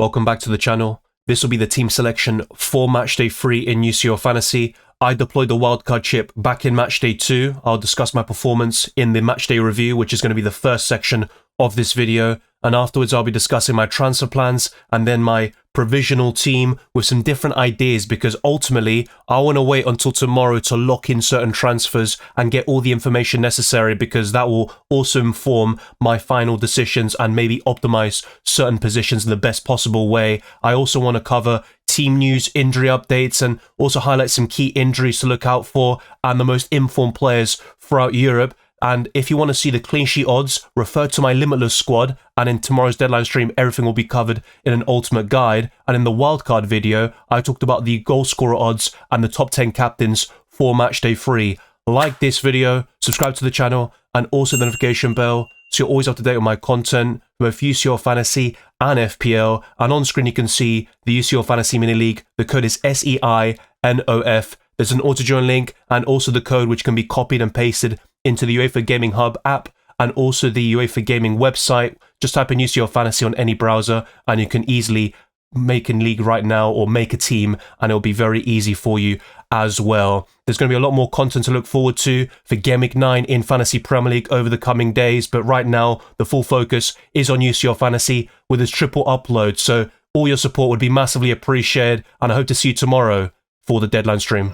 Welcome back to the channel. This will be the team selection for Matchday 3 in UCL Fantasy. I deployed the wildcard chip back in Matchday 2. I'll discuss my performance in the Matchday review, which is going to be the first section of this video. And afterwards, I'll be discussing my transfer plans and then my provisional team with some different ideas, because ultimately, I want to wait until tomorrow to lock in certain transfers and get all the information necessary, because that will also inform my final decisions and maybe optimize certain positions in the best possible way. I also want to cover team news, injury updates, and also highlight some key injuries to look out for and the most informed players throughout Europe. And if you want to see the clean sheet odds, refer to my Limitless squad, and in tomorrow's deadline stream, everything will be covered in an ultimate guide. And in the wildcard video, I talked about the goal scorer odds and the top 10 captains for Matchday 3. Like this video, subscribe to the channel, and also the notification bell, so you're always up to date with my content, both UCL Fantasy and FPL. And on screen, you can see the UCL Fantasy Mini League. The code is SEINOF. There's an auto-join link and also the code, which can be copied and pasted into the UEFA Gaming Hub app and also the UEFA Gaming website. Just type in UCL Fantasy on any browser and you can easily make a league right now or make a team, and it'll be very easy for you as well. There's going to be a lot more content to look forward to for Game Week 9 in Fantasy Premier League over the coming days, but right now the full focus is on UCL Fantasy with its triple upload. So all your support would be massively appreciated, and I hope to see you tomorrow for the deadline stream.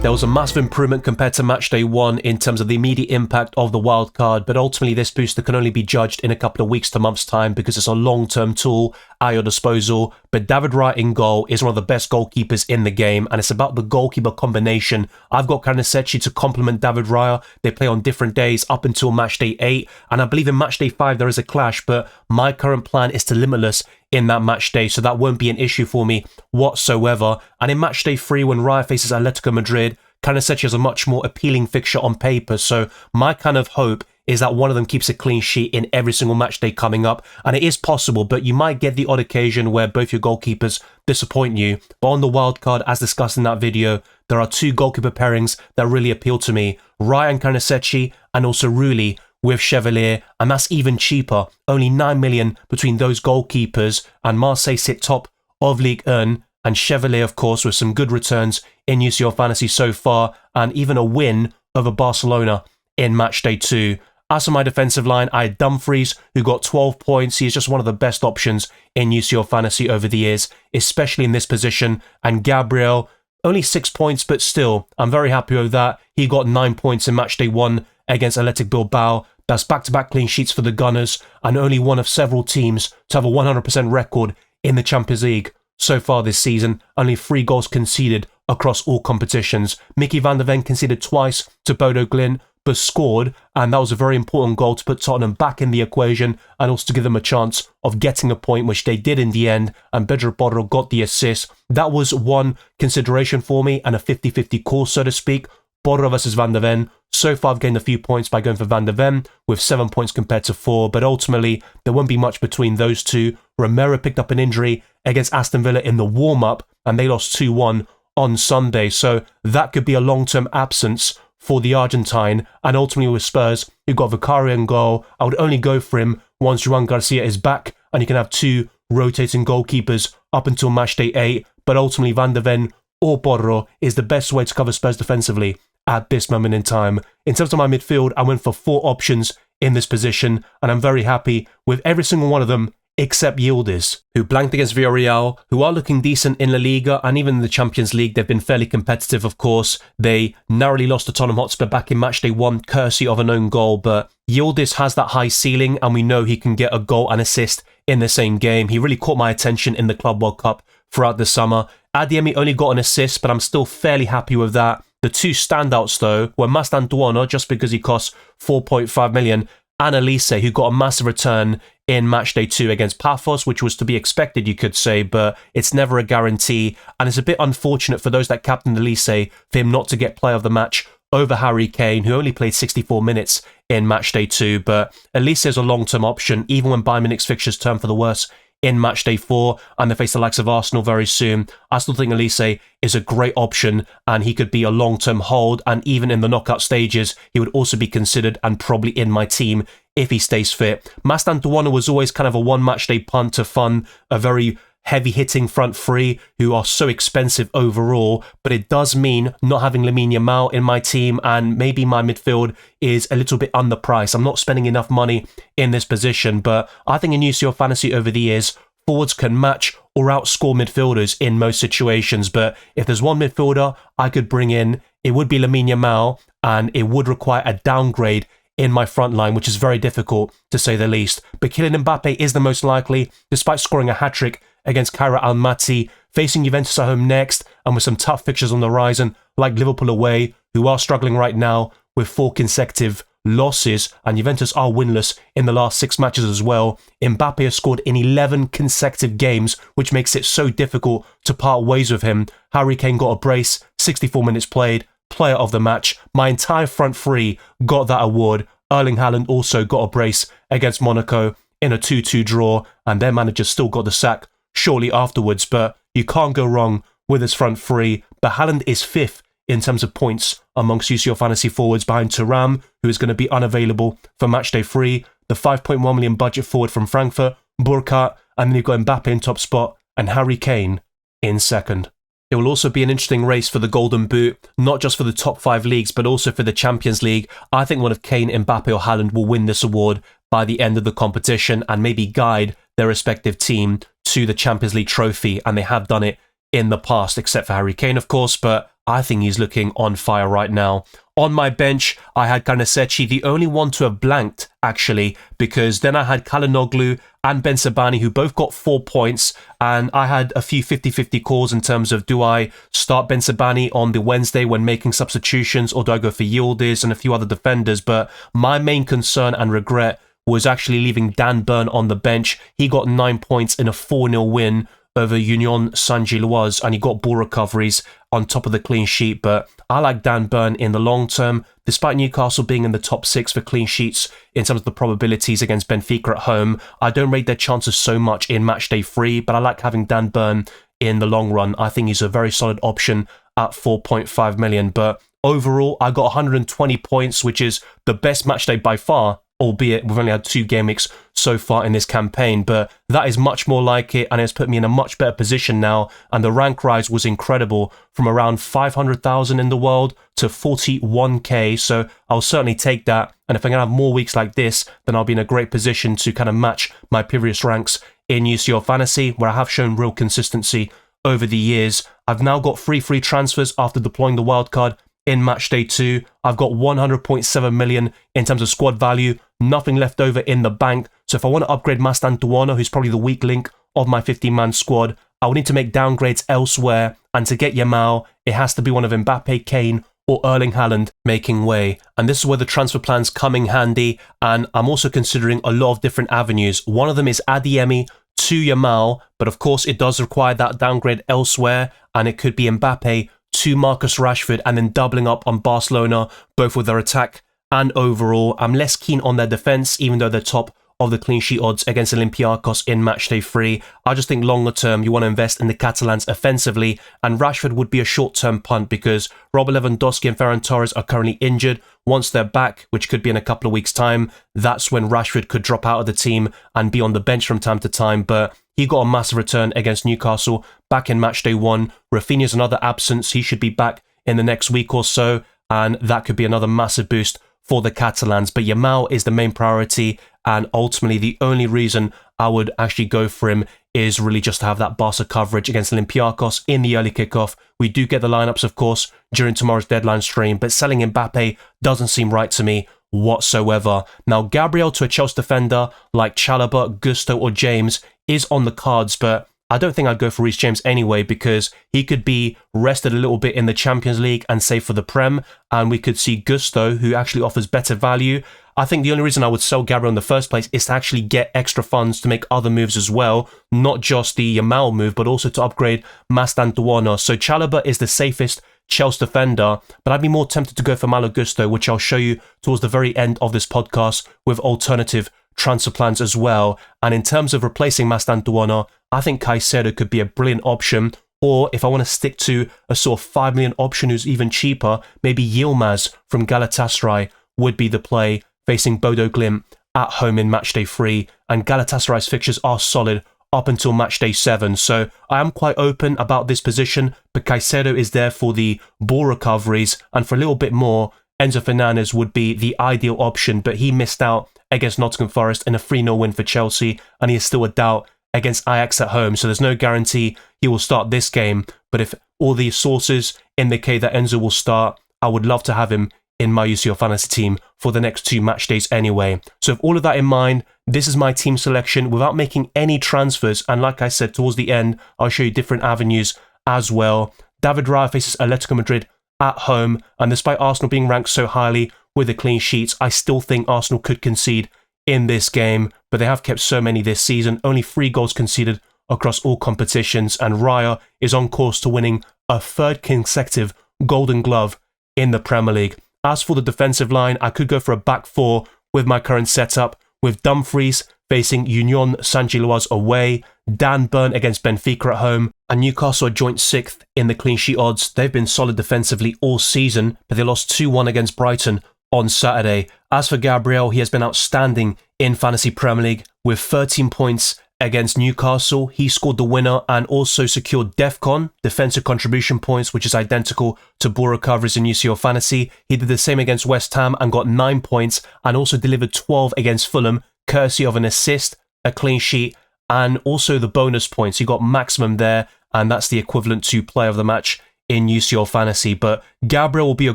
There was a massive improvement compared to Matchday 1 in terms of the immediate impact of the wildcard, but ultimately this booster can only be judged in a couple of weeks to months' time because it's a long-term tool at your disposal. But David Raya in goal is one of the best goalkeepers in the game, and it's about the goalkeeper combination. I've got captaincy to complement David Raya. They play on different days up until Matchday 8, and I believe in Matchday 5 there is a clash, but my current plan is to Limitless in that match day, so that won't be an issue for me whatsoever. And in Matchday 3, when Raya faces Atletico Madrid, Captaincy has a much more appealing fixture on paper, so my kind of hope is that one of them keeps a clean sheet in every single match day coming up. And it is possible, but you might get the odd occasion where both your goalkeepers disappoint you. But on the wildcard, as discussed in that video, there are two goalkeeper pairings that really appeal to me: Raya and Captaincy, and also Rulli with Chevalier, and that's even cheaper. Only 9 million between those goalkeepers, and Marseille sit top of Ligue 1, and Chevalier, of course, with some good returns in UCL Fantasy so far, and even a win over Barcelona in Matchday 2. As for my defensive line, I had Dumfries, who got 12 points. He is just one of the best options in UCL Fantasy over the years, especially in this position, and Gabriel, only 6 points, but still, I'm very happy with that. He got 9 points in Matchday 1 against Athletic Bilbao. That's back-to-back clean sheets for the Gunners, and only one of several teams to have a 100% record in the Champions League so far this season. Only 3 goals conceded across all competitions. Mickey van der Ven conceded twice to Bodo Glimt, but scored, and that was a very important goal to put Tottenham back in the equation and also to give them a chance of getting a point, which they did in the end, and Pedro Porro got the assist. That was one consideration for me and a 50-50 call, so to speak. Porro versus Van der Ven. So far, I've gained a few points by going for Van der Ven with 7 points compared to 4, but ultimately, there won't be much between those two. Romero picked up an injury against Aston Villa in the warm-up, and they lost 2-1 on Sunday, so that could be a long-term absence for the Argentine. And ultimately with Spurs, you've got Vicario in goal. I would only go for him once Juan Garcia is back, and you can have 2 rotating goalkeepers up until Matchday 8, but ultimately Van der Ven or Porro is the best way to cover Spurs defensively at this moment in time. In terms of my midfield, I went for 4 options in this position, and I'm very happy with every single one of them except Yildiz, who blanked against Villarreal, who are looking decent in La Liga, and even in the Champions League, they've been fairly competitive, of course. They narrowly lost to Tottenham Hotspur back in Matchday 1, courtesy of an own goal, but Yildiz has that high ceiling, and we know he can get a goal and assist in the same game. He really caught my attention in the Club World Cup throughout the summer. Adeyemi only got an assist, but I'm still fairly happy with that. The 2 standouts, though, were Mastantuono, just because he cost 4.5 million, and Elise, who got a massive return in Matchday 2 against Paphos, which was to be expected, you could say, but it's never a guarantee, and it's a bit unfortunate for those that captained Elise for him not to get player of the match over Harry Kane, who only played 64 minutes in Matchday 2, but Elise is a long-term option, even when Bayern Munich's fixtures turn for the worse in Matchday 4, and they face the likes of Arsenal very soon. I still think Elise is a great option, and he could be a long-term hold, and even in the knockout stages, he would also be considered and probably in my team if he stays fit. Mastantuono was always kind of a one match day punt to fund a very heavy-hitting front three who are so expensive overall, but it does mean not having Lamine Yamal in my team, and maybe my midfield is a little bit underpriced. I'm not spending enough money in this position, but I think in UCL Fantasy over the years, forwards can match or outscore midfielders in most situations, but if there's one midfielder I could bring in, it would be Lamine Yamal, and it would require a downgrade in my front line, which is very difficult to say the least. But Kylian Mbappe is the most likely, despite scoring a hat-trick against Kairat Almaty, facing Juventus at home next, and with some tough fixtures on the horizon, like Liverpool away, who are struggling right now with 4 consecutive losses, and Juventus are winless in the last 6 matches as well. Mbappe has scored in 11 consecutive games, which makes it so difficult to part ways with him. Harry Kane got a brace, 64 minutes played, player of the match. My entire front three got that award. Erling Haaland also got a brace against Monaco in a 2-2 draw, and their manager still got the sack shortly afterwards, but you can't go wrong with his front three. But Haaland is 5th in terms of points amongst UCL Fantasy forwards, behind Thuram, who is going to be unavailable for Matchday 3, the 5.1 million budget forward from Frankfurt, Burkhardt, and then you've got Mbappe in top spot and Harry Kane in second. It will also be an interesting race for the Golden Boot, not just for the top 5 leagues, but also for the Champions League. I think one of Kane, Mbappe or Haaland will win this award by the end of the competition and maybe guide their respective team to the Champions League trophy, and they have done it in the past, except for Harry Kane, of course, but I think he's looking on fire right now. On my bench, I had Garnasechi, the only one to have blanked, actually, because then I had Kalinoglu and Ben Sabani, who both got 4 points, and I had a few 50-50 calls in terms of, do I start Ben Sabani on the Wednesday when making substitutions, or do I go for Yildiz and a few other defenders? But my main concern and regret was actually leaving Dan Burn on the bench. He got 9 points in a 4-0 win over Union Saint-Gilloise, and he got ball recoveries on top of the clean sheet. But I like Dan Burn in the long term, despite Newcastle being in the top 6 for clean sheets in terms of the probabilities against Benfica at home. I don't rate their chances so much in Matchday 3, but I like having Dan Burn in the long run. I think he's a very solid option at 4.5 million. But overall, I got 120 points, which is the best Matchday by far, albeit we've only had 2 game weeks so far in this campaign, but that is much more like it, and it's put me in a much better position now, and the rank rise was incredible, from around 500,000 in the world to 41k, so I'll certainly take that, and if I'm going to have more weeks like this, then I'll be in a great position to kind of match my previous ranks in UCL Fantasy, where I have shown real consistency over the years. I've now got 3 free transfers after deploying the wildcard in Matchday 2. I've got 100.7 million in terms of squad value, nothing left over in the bank. So if I want to upgrade Mastantuono, who's probably the weak link of my 50-man squad, I will need to make downgrades elsewhere. And to get Yamal, it has to be one of Mbappe, Kane, or Erling Haaland making way. And this is where the transfer plans come in handy. And I'm also considering a lot of different avenues. One of them is Adeyemi to Yamal, but of course it does require that downgrade elsewhere. And it could be Mbappe to Marcus Rashford, and then doubling up on Barcelona, both with their attack and overall. I'm less keen on their defence, even though they're top of the clean sheet odds against Olympiacos in Matchday 3. I just think longer term, you want to invest in the Catalans offensively, and Rashford would be a short-term punt because Robert Lewandowski and Ferran Torres are currently injured. Once they're back, which could be in a couple of weeks' time, that's when Rashford could drop out of the team and be on the bench from time to time, but he got a massive return against Newcastle back in Matchday 1. Rafinha's another absence. He should be back in the next week or so, and that could be another massive boost for the Catalans. But Yamal is the main priority, and ultimately the only reason I would actually go for him is really just to have that Barca coverage against Olympiacos in the early kickoff. We do get the lineups, of course, during tomorrow's deadline stream, but selling Mbappe doesn't seem right to me whatsoever. Now, Gabriel to a Chelsea defender like Chalobah, Gusto or James is on the cards, but I don't think I'd go for Reece James anyway, because he could be rested a little bit in the Champions League and save for the Prem, and we could see Gusto, who actually offers better value. I think the only reason I would sell Gabriel in the first place is to actually get extra funds to make other moves as well, not just the Yamal move, but also to upgrade Mastantuono. So Chalobah is the safest Chelsea defender, but I'd be more tempted to go for Malo Gusto, which I'll show you towards the very end of this podcast with alternative transfer plans as well. And in terms of replacing Mastantuono, I think Caicedo could be a brilliant option. Or if I want to stick to a sort of 5 million option who's even cheaper, maybe Yilmaz from Galatasaray would be the play, facing Bodo Glimt at home in matchday 3, and Galatasaray's fixtures are solid up until matchday 7. So I am quite open about this position, but Caicedo is there for the ball recoveries, and for a little bit more, Enzo Fernandez would be the ideal option, but he missed out against Nottingham Forest in a 3-0 win for Chelsea, and he is still a doubt against Ajax at home, so there's no guarantee he will start this game. But if all these sources indicate that Enzo will start, I would love to have him in my UCL Fantasy team for the next 2 match days anyway. So with all of that in mind, this is my team selection without making any transfers, and like I said, towards the end, I'll show you different avenues as well. David Raya faces Atletico Madrid at home, and despite Arsenal being ranked so highly with the clean sheets, I still think Arsenal could concede in this game, but they have kept so many this season, only 3 goals conceded across all competitions, and Raya is on course to winning a 3rd consecutive Golden Glove in the Premier League. As for the defensive line, I could go for a back 4 with my current setup, with Dumfries facing Union Saint-Gilloise away, Dan Burn against Benfica at home, and Newcastle are joint 6th in the clean sheet odds. They've been solid defensively all season, but they lost 2-1 against Brighton on Saturday. As for Gabriel, he has been outstanding in Fantasy Premier League with 13 points against Newcastle. He scored the winner and also secured DEFCON, defensive contribution points, which is identical to ball recoveries in UCL Fantasy. He did the same against West Ham and got 9 points, and also delivered 12 against Fulham, courtesy of an assist, a clean sheet, and also the bonus points. He got maximum there, and that's the equivalent to player of the match in UCL Fantasy. But Gabriel will be a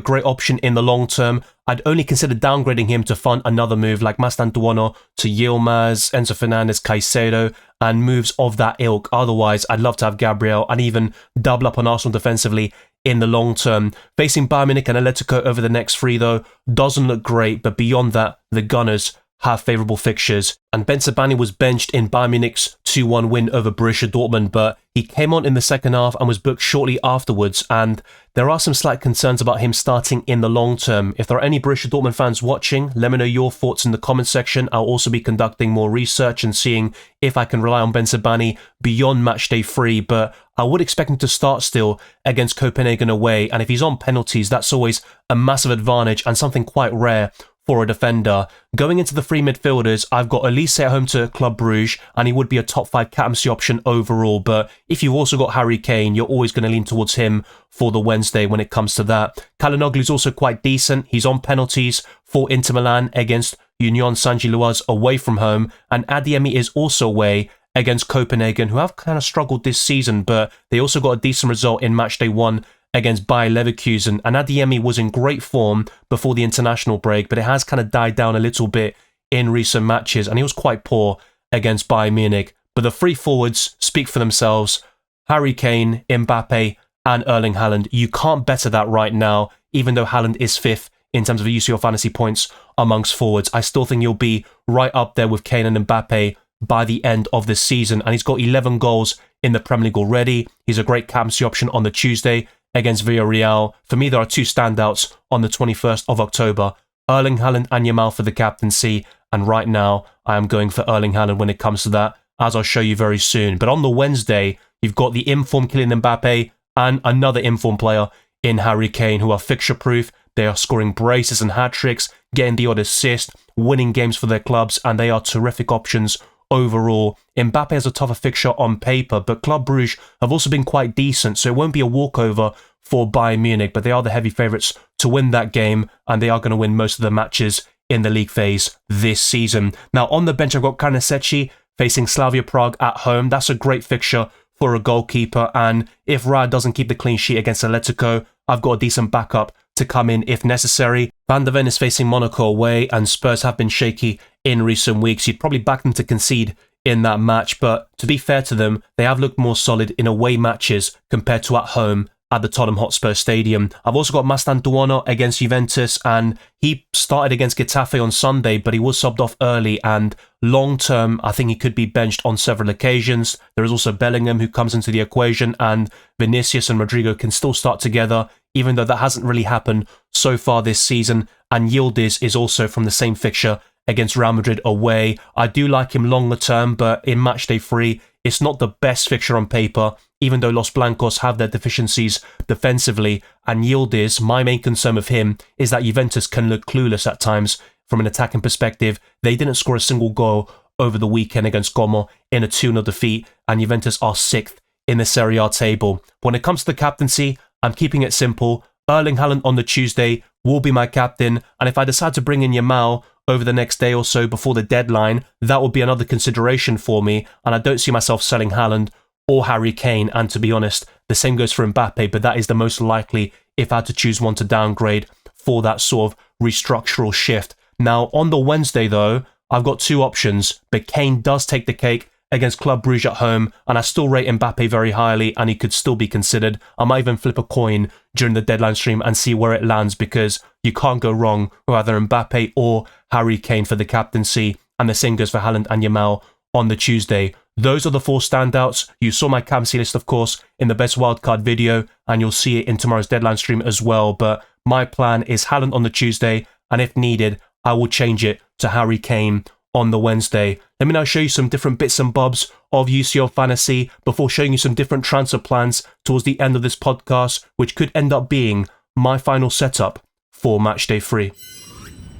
great option in the long term. I'd only consider downgrading him to fund another move like Mastantuono to Yilmaz, Enzo Fernandez, Caicedo, and moves of that ilk. Otherwise, I'd love to have Gabriel and even double up on Arsenal defensively in the long term. Facing Bayern Munich and Atletico over the next 3 though doesn't look great, but beyond that, the Gunners have favourable fixtures. And Ben Sebaini was benched in Bayern Munich's 2-1 win over Borussia Dortmund, but he came on in the second half and was booked shortly afterwards, and there are some slight concerns about him starting in the long term. If there are any Borussia Dortmund fans watching, let me know your thoughts in the comment section. I'll also be conducting more research and seeing if I can rely on Ben Sebaini beyond matchday 3, but I would expect him to start still against Copenhagen away, and if he's on penalties, that's always a massive advantage and something quite rare for a defender. Going into the 3 midfielders, I've got Elise at home to Club Brugge, and he would be a top 5 captaincy option overall, but if you've also got Harry Kane, you're always going to lean towards him for the Wednesday when it comes to that. Calhanoglu's also quite decent. He's on penalties for Inter Milan against Union Saint-Gilloise away from home, and Adeyemi is also away against Copenhagen, who have kind of struggled this season, but they also got a decent result in matchday 1 against Bayer Leverkusen, and Adeyemi was in great form before the international break, but it has kind of died down a little bit in recent matches, and he was quite poor against Bayern Munich. But the 3 forwards speak for themselves: Harry Kane, Mbappe, and Erling Haaland. You can't better that right now, even though Haaland is 5th in terms of UCL Fantasy points amongst forwards. I still think he'll be right up there with Kane and Mbappe by the end of the season, and he's got 11 goals in the Premier League already. He's a great captaincy option on the Tuesday against Villarreal. For me, there are 2 standouts on the 21st of October, Erling Haaland and Yamal for the captaincy, and right now I am going for Erling Haaland when it comes to that, as I'll show you very soon. But on the Wednesday, you've got the informed Kylian Mbappe and another informed player in Harry Kane, who are fixture-proof. They are scoring braces and hat-tricks, getting the odd assist, winning games for their clubs, and they are terrific options overall. Mbappe has a tougher fixture on paper, but Club Brugge have also been quite decent, so it won't be a walkover for Bayern Munich, but they are the heavy favourites to win that game, and they are going to win most of the matches in the league phase this season. Now, on the bench, I've got Karnececi facing Slavia Prague at home. That's a great fixture for a goalkeeper, and if Raya doesn't keep the clean sheet against Atletico, I've got a decent backup to come in if necessary. Van der Ven is facing Monaco away, and Spurs have been shaky in recent weeks. You'd probably back them to concede in that match, but to be fair to them, they have looked more solid in away matches compared to at home at the Tottenham Hotspur Stadium. I've also got Mastantuono against Juventus, and he started against Getafe on Sunday, but he was subbed off early, and long term, I think he could be benched on several occasions. There is also Bellingham who comes into the equation, and Vinicius and Rodrigo can still start together, even though that hasn't really happened so far this season. And Yildiz is also from the same fixture against Real Madrid away. I do like him longer term, but in matchday 3, it's not the best fixture on paper, even though Los Blancos have their deficiencies defensively. And Yildiz, my main concern with him is that Juventus can look clueless at times from an attacking perspective. They didn't score a single goal over the weekend against Como in a 2-0 defeat, and Juventus are 6th in the Serie A table. When it comes to the captaincy, I'm keeping it simple. Erling Haaland on the Tuesday will be my captain, and if I decide to bring in Yamal over the next day or so before the deadline, that will be another consideration for me, and I don't see myself selling Haaland or Harry Kane, and to be honest, the same goes for Mbappe, but that is the most likely if I had to choose one to downgrade for that sort of restructural shift. Now, on the Wednesday though, I've got two options, but Kane does take the cake against Club Brugge at home, and I still rate Mbappe very highly, and he could still be considered. I might even flip a coin during the deadline stream and see where it lands, because you can't go wrong with either Mbappe or Harry Kane for the captaincy, and the same goes for Haaland and Yamal on the Tuesday. Those are the four standouts. You saw my captaincy list, of course, in the best wildcard video, and you'll see it in tomorrow's deadline stream as well, but my plan is Haaland on the Tuesday, and if needed, I will change it to Harry Kane on the Wednesday. Let me now show you some different bits and bobs of UCL Fantasy before showing you some different transfer plans towards the end of this podcast, which could end up being my final setup for Matchday 3.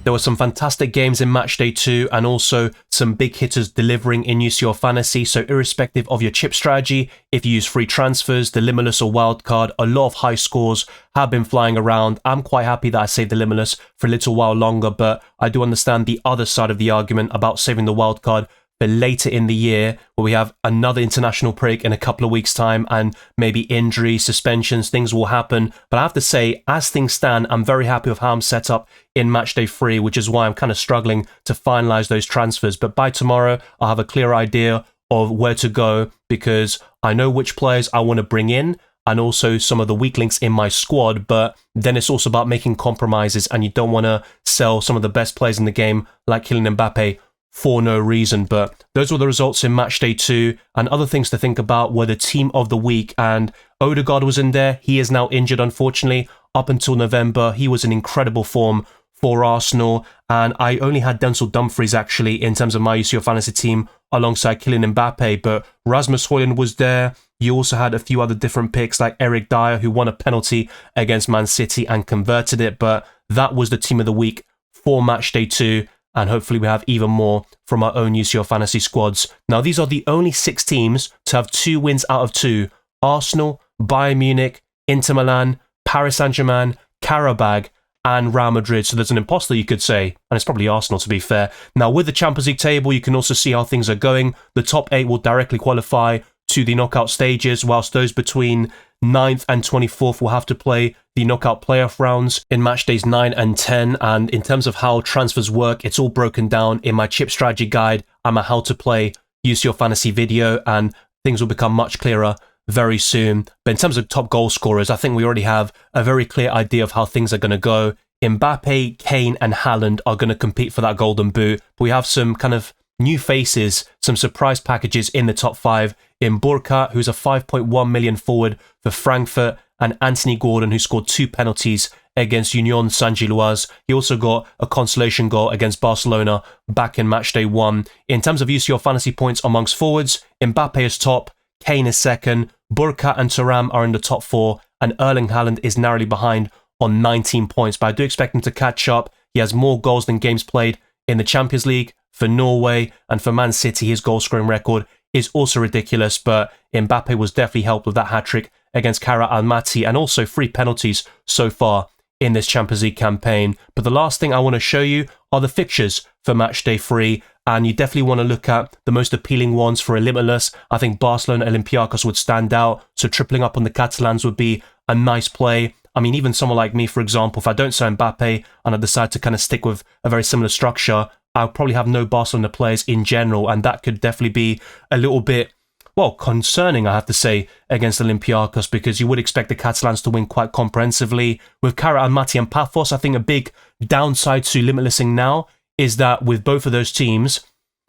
There were some fantastic games in Matchday 2 and also some big hitters delivering in UCL Fantasy, so irrespective of your chip strategy, if you use free transfers, the Limitless or Wildcard, a lot of high scores have been flying around. I'm quite happy that I saved the Limitless for a little while longer, but I do understand the other side of the argument about saving the Wildcard for later in the year, where we have another international break in a couple of weeks' time, and maybe injuries, suspensions, things will happen. But I have to say, as things stand, I'm very happy with how I'm set up in Matchday 3, which is why I'm kind of struggling to finalise those transfers. But by tomorrow, I'll have a clear idea of where to go, because I know which players I want to bring in, and also some of the weak links in my squad. But then it's also about making compromises, and you don't want to sell some of the best players in the game, like Kylian Mbappe, for no reason. But those were the results in Matchday 2, and other things to think about were the team of the week, and Odegaard was in there. He is now injured, unfortunately. Up until November, he was in incredible form for Arsenal, and I only had Denzel Dumfries actually in terms of my UCL Fantasy team alongside Kylian Mbappe, but Rasmus Højlund was there. You also had a few other different picks like Eric Dyer, who won a penalty against Man City and converted it, but that was the team of the week for Matchday 2. And hopefully we have even more from our own UCL Fantasy squads. Now, these are the only 6 teams to have 2 wins out of 2. Arsenal, Bayern Munich, Inter Milan, Paris Saint-Germain, Karabag, and Real Madrid. So there's an imposter, you could say, and it's probably Arsenal, to be fair. Now, with the Champions League table, you can also see how things are going. The top 8 will directly qualify to the knockout stages, whilst those between 9th and 24th will have to play the knockout playoff rounds in match days 9 and 10. And in terms of how transfers work, it's all broken down in my chip strategy guide and my how to play UCL Fantasy video, and things will become much clearer very soon. But in terms of top goal scorers, I think we already have a very clear idea of how things are going to go. Mbappe, Kane and Haaland are going to compete for that golden boot. But we have some kind of new faces, some surprise packages in the top 5 in Burkhardt, who's a 5.1 million forward for Frankfurt, and Anthony Gordon, who scored 2 penalties against Union Saint-Gilloise. He also got a consolation goal against Barcelona back in matchday 1. In terms of UCL Fantasy points amongst forwards, Mbappe is top, Kane is second, Burkhardt and Thuram are in the top 4, and Erling Haaland is narrowly behind on 19 points. But I do expect him to catch up. He has more goals than games played in the Champions League for Norway, and for Man City, his goal scoring record is also ridiculous, but Mbappe was definitely helped with that hat-trick against Kara Almaty, and also 3 penalties so far in this Champions League campaign. But the last thing I want to show you are the fixtures for Matchday 3, and you definitely want to look at the most appealing ones for a Limitless. I think Barcelona Olympiacos would stand out, so tripling up on the Catalans would be a nice play. I mean, even someone like me, for example, if I don't sell Mbappe and I decide to kind of stick with a very similar structure, I'll probably have no Barcelona players in general, and that could definitely be a little bit, well, concerning, I have to say, against Olympiacos, because you would expect the Catalans to win quite comprehensively. With Kara Almaty and Paphos, I think a big downside to Limitlessing now is that with both of those teams,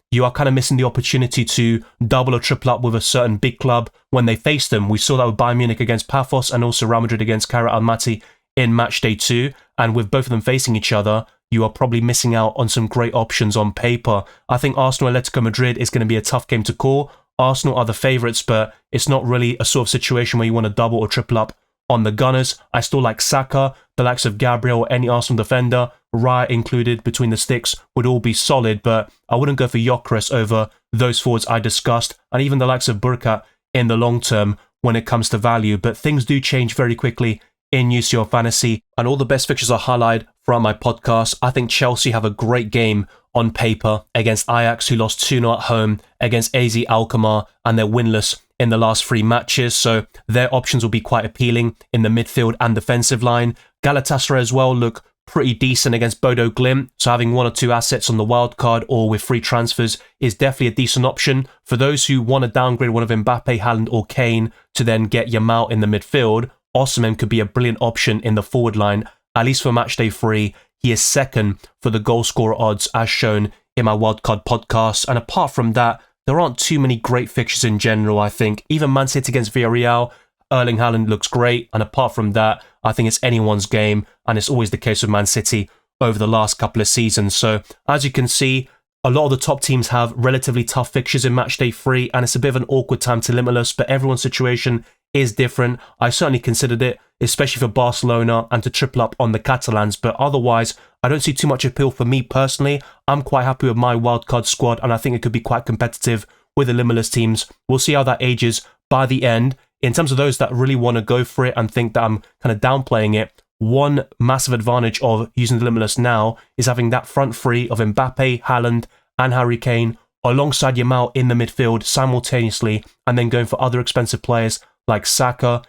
you are kind of missing the opportunity to double or triple up with a certain big club when they face them. We saw that with Bayern Munich against Paphos and also Real Madrid against Kara Almaty in matchday 2, and with both of them facing each other, you are probably missing out on some great options on paper. I think Arsenal Atletico Madrid is going to be a tough game to call. Arsenal are the favourites, but it's not really a sort of situation where you want to double or triple up on the Gunners. I still like Saka, the likes of Gabriel or any Arsenal defender, Raya included between the sticks would all be solid, but I wouldn't go for Gyökeres over those forwards I discussed, and even the likes of Burkat in the long term when it comes to value. But things do change very quickly in UCL Fantasy, and all the best fixtures are highlighted throughout my podcast. I think Chelsea have a great game on paper against Ajax, who lost 2-0 at home, against AZ Alkmaar, and they're winless in the last 3 matches, so their options will be quite appealing in the midfield and defensive line. Galatasaray as well look pretty decent against Bodo Glimt, so having 1 or 2 assets on the wild card or with free transfers is definitely a decent option. For those who want to downgrade one of Mbappe, Haaland or Kane to then get Yamal in the midfield, Osimhen could be a brilliant option in the forward line, at least for Matchday 3. He is second for the goal scorer odds as shown in my wildcard podcast, and apart from that, there aren't too many great fixtures in general, I think. Even Man City against Villarreal, Erling Haaland looks great, and apart from that, I think it's anyone's game, and it's always the case with Man City over the last couple of seasons. So, as you can see, a lot of the top teams have relatively tough fixtures in Matchday 3, and it's a bit of an awkward time to Limitless, but everyone's situation is different. I certainly considered it, especially for Barcelona, and to triple up on the Catalans, but otherwise, I don't see too much appeal for me personally. I'm quite happy with my wildcard squad, and I think it could be quite competitive with the Limitless teams. We'll see how that ages by the end. In terms of those that really want to go for it and think that I'm kind of downplaying it, one massive advantage of using the Limitless now is having that front three of Mbappe, Haaland, and Harry Kane alongside Yamal in the midfield simultaneously, and then going for other expensive players like Saka,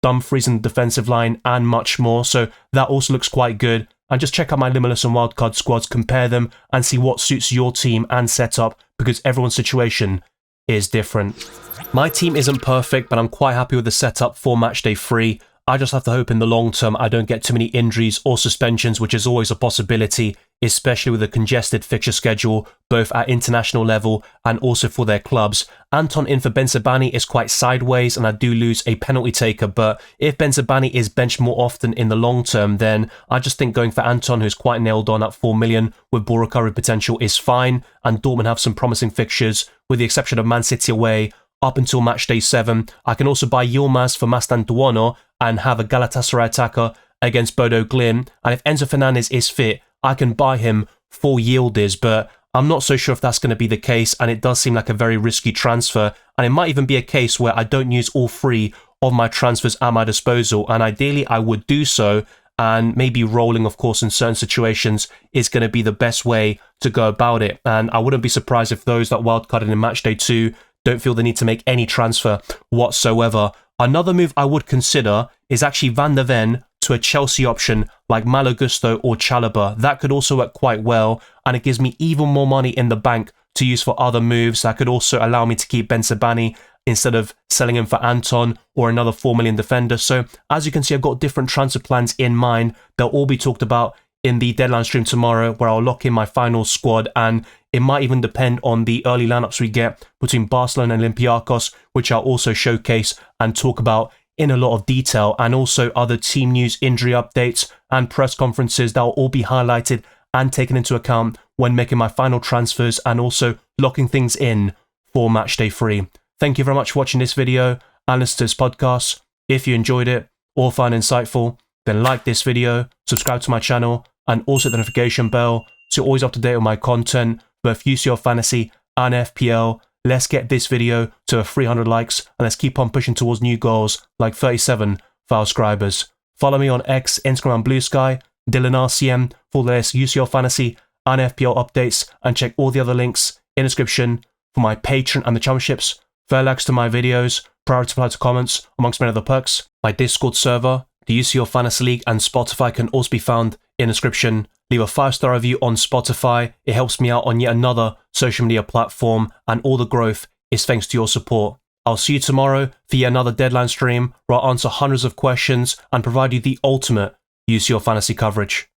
Dumfries in the defensive line, and much more. So that also looks quite good. And just check out my Limitless and wildcard squads, compare them, and see what suits your team and setup, because everyone's situation is different. My team isn't perfect, but I'm quite happy with the setup for Matchday 3. I just have to hope in the long term I don't get too many injuries or suspensions, which is always a possibility, especially with a congested fixture schedule, both at international level and also for their clubs. Anton in for Benzabani is quite sideways, and I do lose a penalty taker, but if Benzabani is benched more often in the long term, then I just think going for Anton, who's quite nailed on at 4 million with Borucari potential, is fine, and Dortmund have some promising fixtures, with the exception of Man City away, up until Matchday 7. I can also buy Yilmaz for Mastantuono and have a Galatasaray attacker against Bodo Glimt, and if Enzo Fernandez is fit, I can buy him for Yildiz, but I'm not so sure if that's going to be the case, and it does seem like a very risky transfer, and it might even be a case where I don't use all 3 of my transfers at my disposal, and ideally I would do so, and maybe rolling, of course, in certain situations is going to be the best way to go about it, and I wouldn't be surprised if those that wildcarded in Matchday 2 don't feel the need to make any transfer whatsoever. Another move I would consider is actually Van der Ven to a Chelsea option like Malo Gusto or Chalobah. That could also work quite well, and it gives me even more money in the bank to use for other moves. That could also allow me to keep Benzabani instead of selling him for Anton or another 4 million defender. So as you can see, I've got different transfer plans in mind. They'll all be talked about in the deadline stream tomorrow, where I'll lock in my final squad, and it might even depend on the early lineups we get between Barcelona and Olympiacos, which I'll also showcase and talk about in a lot of detail, and also other team news, injury updates, and press conferences that will all be highlighted and taken into account when making my final transfers and also locking things in for Matchday 3. Thank you very much for watching this video and listening to this podcast. If you enjoyed it or find it insightful, then like this video, subscribe to my channel, and also hit the notification bell so you're always up to date with my content, both UCL Fantasy and FPL. Let's get this video to 300 likes, and let's keep on pushing towards new goals like 37 for our subscribers. Follow me on X, Instagram, and Blue Sky, Dylan RCM, for the latest UCL Fantasy and FPL updates, and check all the other links in the description for my Patreon and the championships, fair likes to my videos, priority reply to comments, amongst many other perks. My Discord server, the UCL Fantasy League, and Spotify can also be found in the description. Leave a 5-star review on Spotify. It helps me out on yet another social media platform, and all the growth is thanks to your support. I'll see you tomorrow for yet another deadline stream where I'll answer hundreds of questions and provide you the ultimate UCL fantasy coverage.